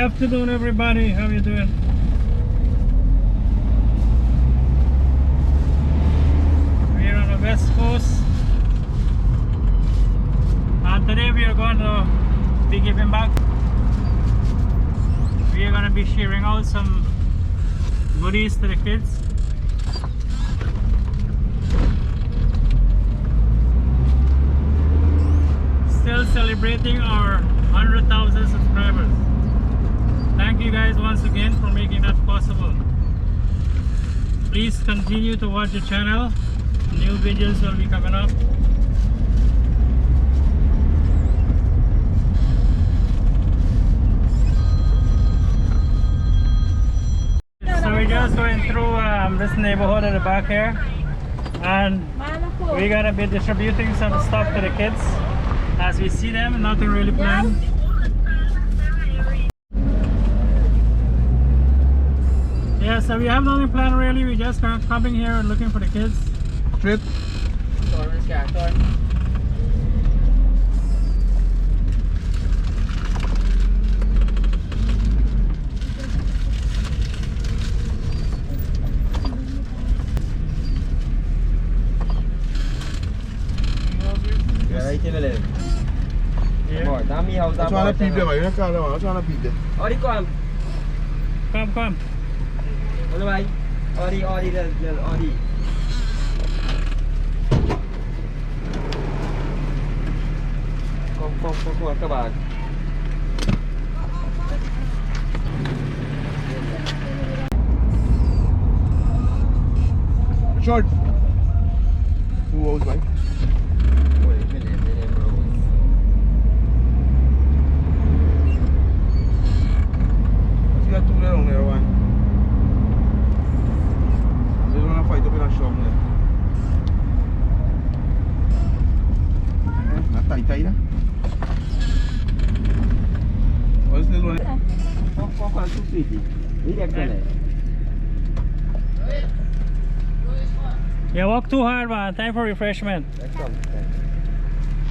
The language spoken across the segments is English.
afternoon, everybody. How you doing? We're on the west coast, and today we are going to be giving back. We are going to be sharing out some goodies to the kids. Still celebrating our 100,000 subscribers. Thank you guys once again for making that possible. Please continue to watch the channel. New videos will be coming up. So we're just going through this neighborhood at the back here, and we're gonna be distributing some stuff to the kids as we see them. Nothing really planned. Yeah, so we have nothing planned really. We're just coming here and looking for the kids. Straight. Right in the left. Yeah. Boy, tell me how's that. I'm trying to peep them, man. You're calling them. I'm trying to peep them. Ori, come. Come. What do I? Ori. Come, các bạn. Short. Who owes mine? You got two there on there, one. They want to fight up in a shop there. Not tight, huh? What's this one? Come, too pretty. Yeah, walk too hard, man. Time for refreshment.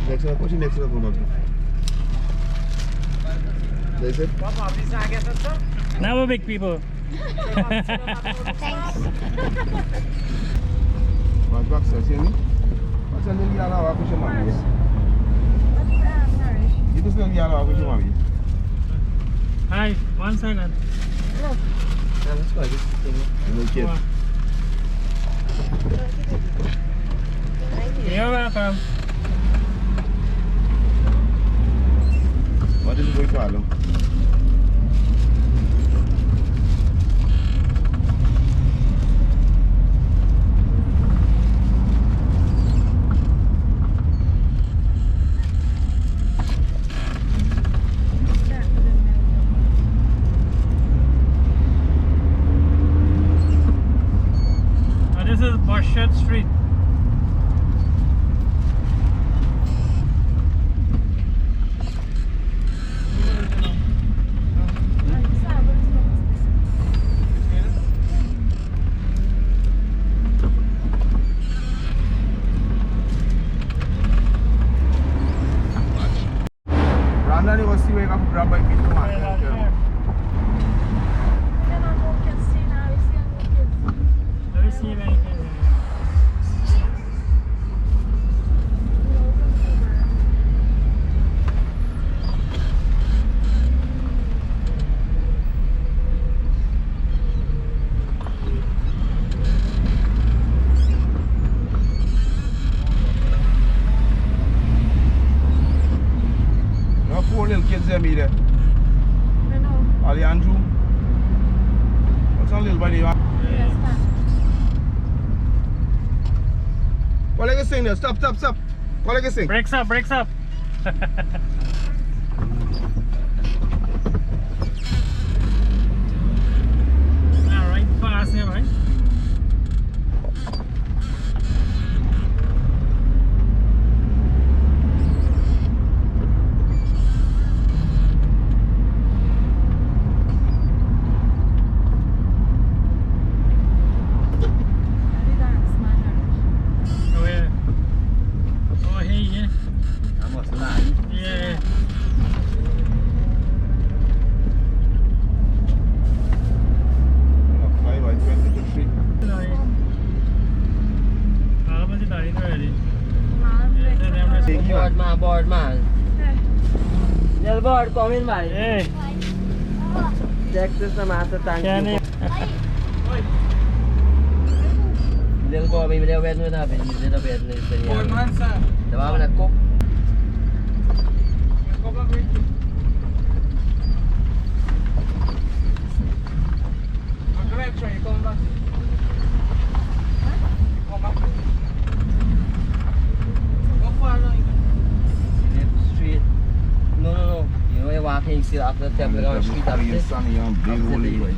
Next one, what's your next one? That's it? Now we're big people. Thanks. What's back, sir? See me? What's the little yellow walk with your mommy? You just little yellow walk with your mommy. Hi, 1 second. Let's go. No kid. You're welcome. What is it going to follow? This is Bushett Street. Brandon, you go see where you can grab by me. Come on. Let me see if anything. No 4 little kids there, me there. Ali Andrew. What's on little buddy? What are you saying there? Stop. What are you saying? Breaks up. Alright, fast here, right? บอร์ดมาบอร์ดมาเดี๋ยวบอร์ดกองเป็นใหม่ Hey, แจ็คจะสมาสตังค์ Kenny. เรื่องบอร์ดมีเรื่องเวทด้วยนะเป็นเรื่องเวทเลยเป็นอย่างแต่ว่ามันกุ๊ก Street. No. You know, you're walking still after the temple on street after. Sunny and big holy way.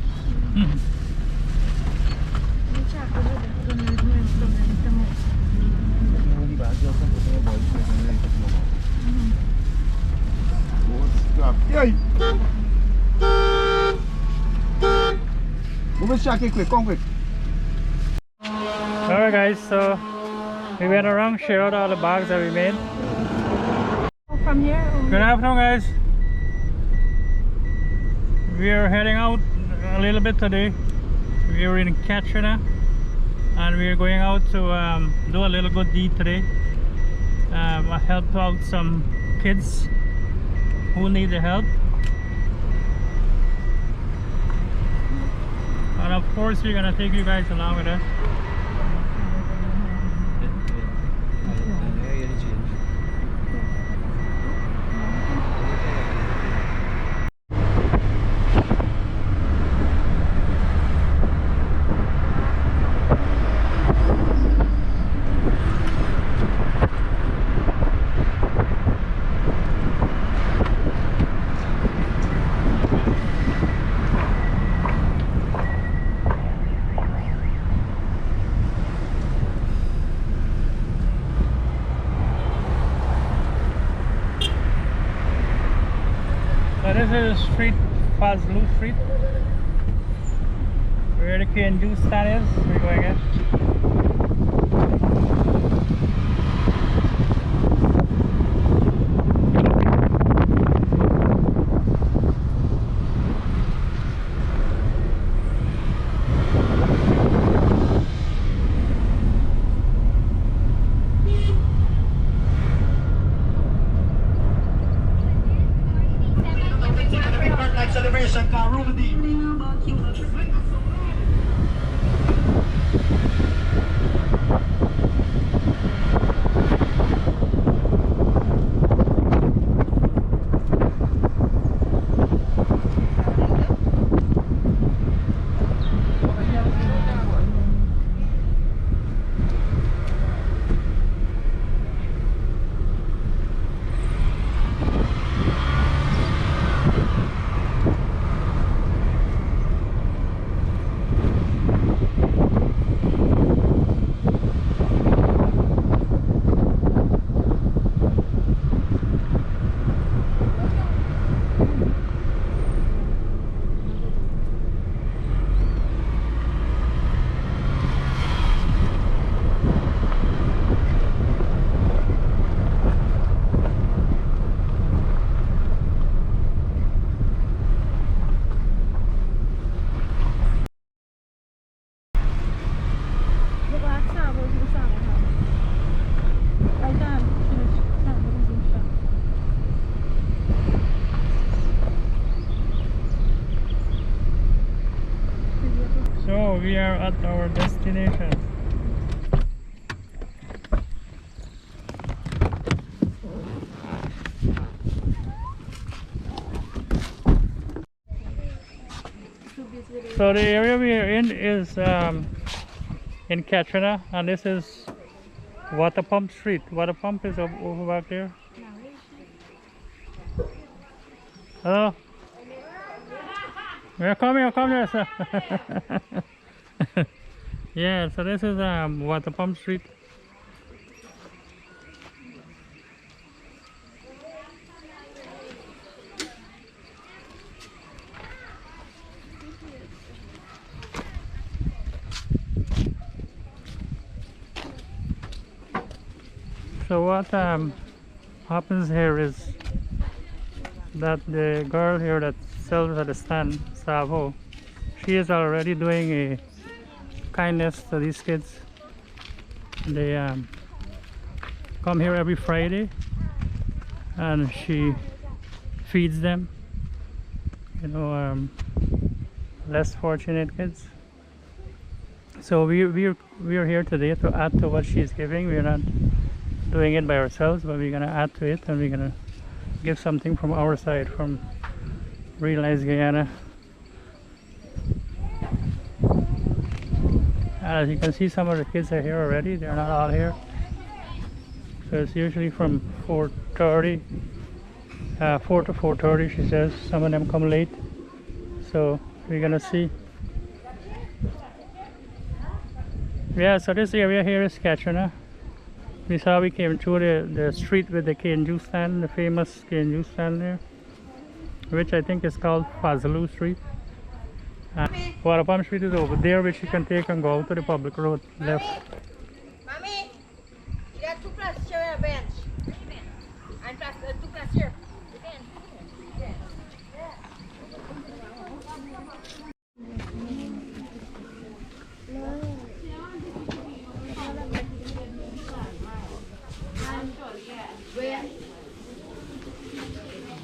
Yay! Move it, Shaki, quick, come quick. Alright guys, so we went around, shared all the bags that we made. From here? Good afternoon guys. We are heading out a little bit today. We are in Guyana and we are going out to do a little good deed today. I helped out some kids who need the help. And of course we're gonna take you guys along with us. So this is the street, Fazlou Street, where the Kendu stand is. We're going in. Celebration car room deep. So we are at our destination. So the area we are in is in Guyana, and this is Water Pump Street. Water Pump is over back there. Hello. We're coming, sir. Yeah, so this is Water Pump Street. So what happens here is that the girl here that sells at the stand, Savo, she is already doing a kindness to these kids. They come here every Friday and she feeds them, you know, less fortunate kids. So we're here today to add to what she's giving. We're not doing it by ourselves, but we're gonna add to it, and we're gonna give something from our side, from Realize Guyana. As you can see, some of the kids are here already. They're not all here. So it's usually from 4:30, 4 to 4:30, she says. Some of them come late. So we're gonna see. Yeah, so this area here is Guyana. We saw we came through the street with the cane juice stand, the famous cane juice stand there, which I think is called Fazaloo Street. Waterpalm Street is over there, which you can take and go out to the public road left. Mommy, you got 2 plastic chairs and a bench. And 2 plastic chairs.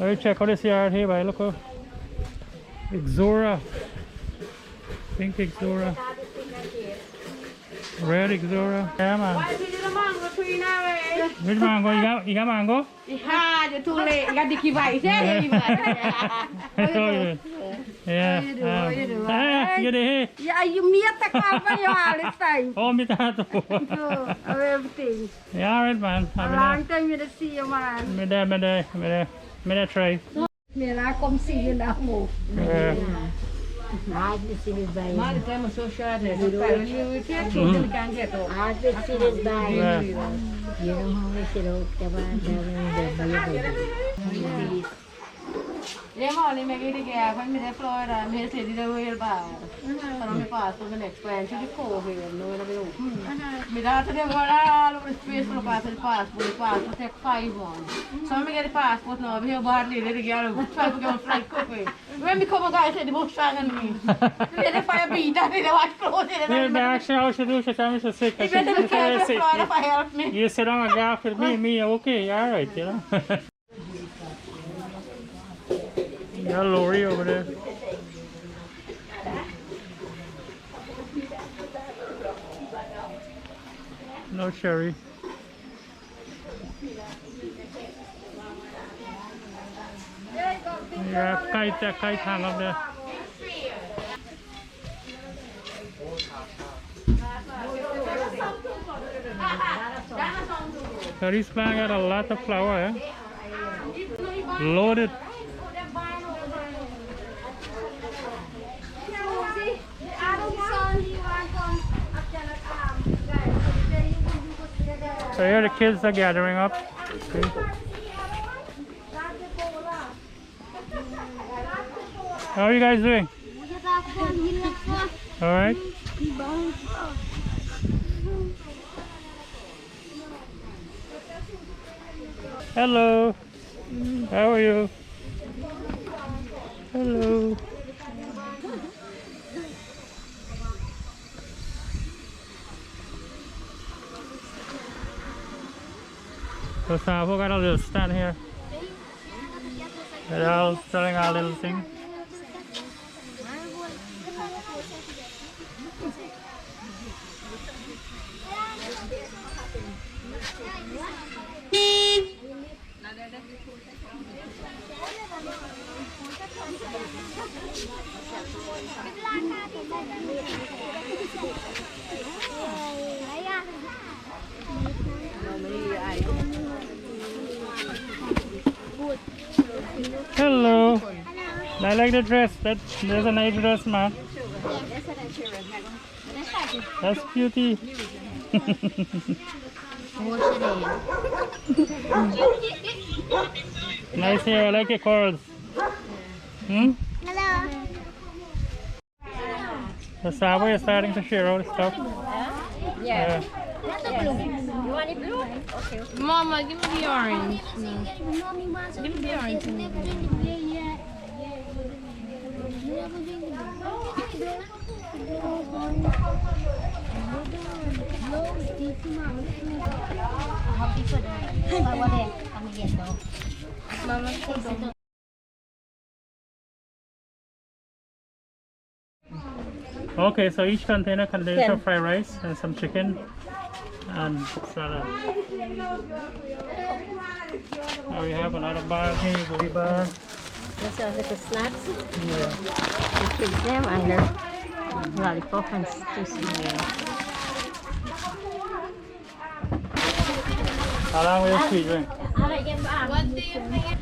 Let me check out this yard here, by look. Ixora. Pink Ixora. Red Ixora. Yeah, man. Why did you mango tree now? Which mango? You got mango? Yeah, you're too late. You got the key vice. Yeah. You did. Yeah, you meet the company all this time. Oh, me that. So, everything. Yeah, alright, man. A long time you to see you, man. Me there try. Me I come see you now. Yeah. Hard to see this by. Man, the time is so short. You can't get out. Hard to see this by. You know how we should out the yeah, Molly, make it again. When we Florida, I'm here to the real bad. I'm pass to the next plan. To the COVID, no one will. Without them, all over the space for the passport. The passport take 5 months. So I'm get the passport now. We have hardly let it get try to go flight cooking. When we come, a guy said the most strong on me. Let the fire beat. I didn't watch clothes. Yeah, actually, how should do? She tell me she's sick. If you don't care, Florida, help me. You sit on a gaff with me, okay, alright, you know. Got a lorry over there. No cherry. Yeah, kite hang up there. So this plant got a lot of flower, eh? Loaded. So here the kids are gathering up. Okay. How are you guys doing? All right. Hello. How are you? Hello. So Savo got a little stand here. They're all selling our little thing. Hello. I like the dress. That's a nice dress, man. That's beauty. Nice hair. I like your curls. Hmm? Hello. The Savo is starting to share all the stuff. Yeah. You want it blue? Okay. Mama, give me the orange. Give me the orange. Never Happy for them. Bawa deh, kami gitu. Mama say Okay, so each container contains some fried rice and some chicken and salad. Now we have another bar here, goodie bar. This are little snacks. Yeah. The kids them and the lollipop and juicy. How long will it keep doing? What do you think?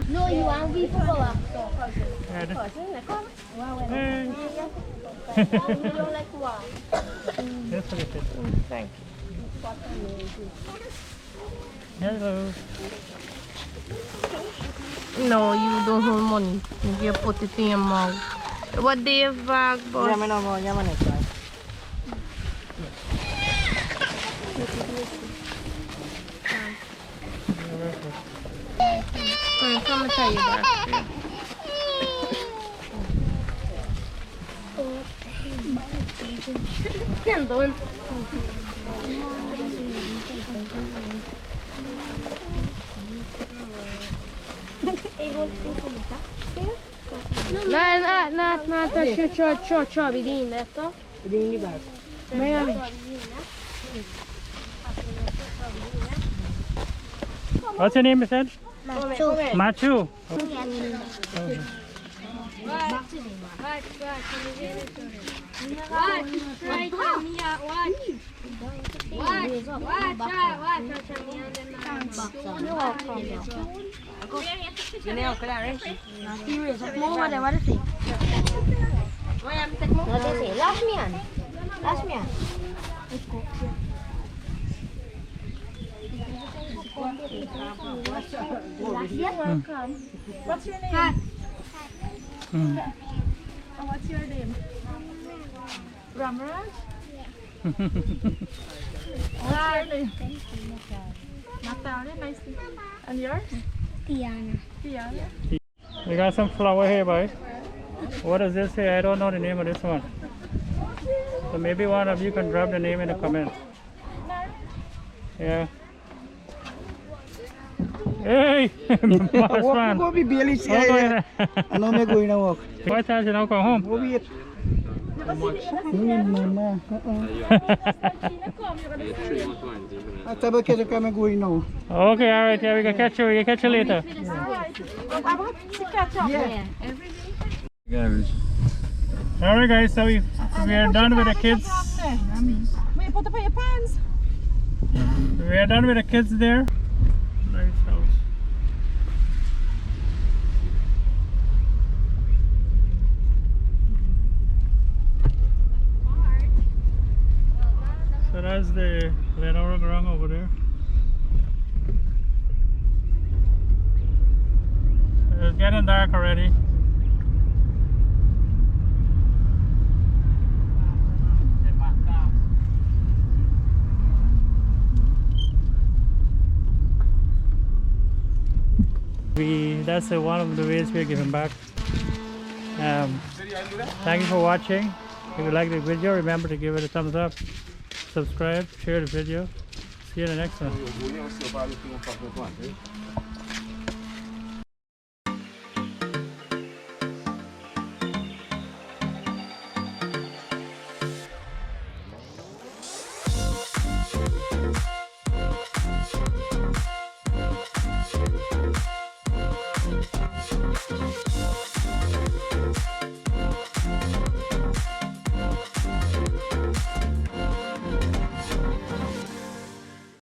No, you want beef or what? Yeah, Hey. You don't like what? Yes, look at it. Thank Hello. No, you don't hold money. You put it in your mouth. What do you bag, boss? Yaman mo, yaman ito. Come tell you that. Nandun. Ciò, vedi, detto? Miami. What's your name, you said? Macho. Machu. Last me on. What's your name? Mm. What's your name? Ramaraj? What's your name? Natalia, nice to meet you. And yours? Tiana. Tiana. We got some flour here, boy. What does this say? I don't know the name of this one. So maybe one of you can drop the name in the comments. Yeah. Hey! Boss man. Go be Bailey Oh, go ahead. I know me going to walk. Why can't you now go home? Go be it. I tell you, catch come and going now. Okay, alright, yeah, we can catch you. We can catch you later. I want to catch up. Yeah. Alright guys, so we are done with the kids. Wait, put up your pants. We are done with the kids there. Nice house. So that's the Lenora Grung over there. It's getting dark already. That's one of the ways we're giving back. Thank you for watching. If you like the video, remember to give it a thumbs up, subscribe, share the video. See you in the next one.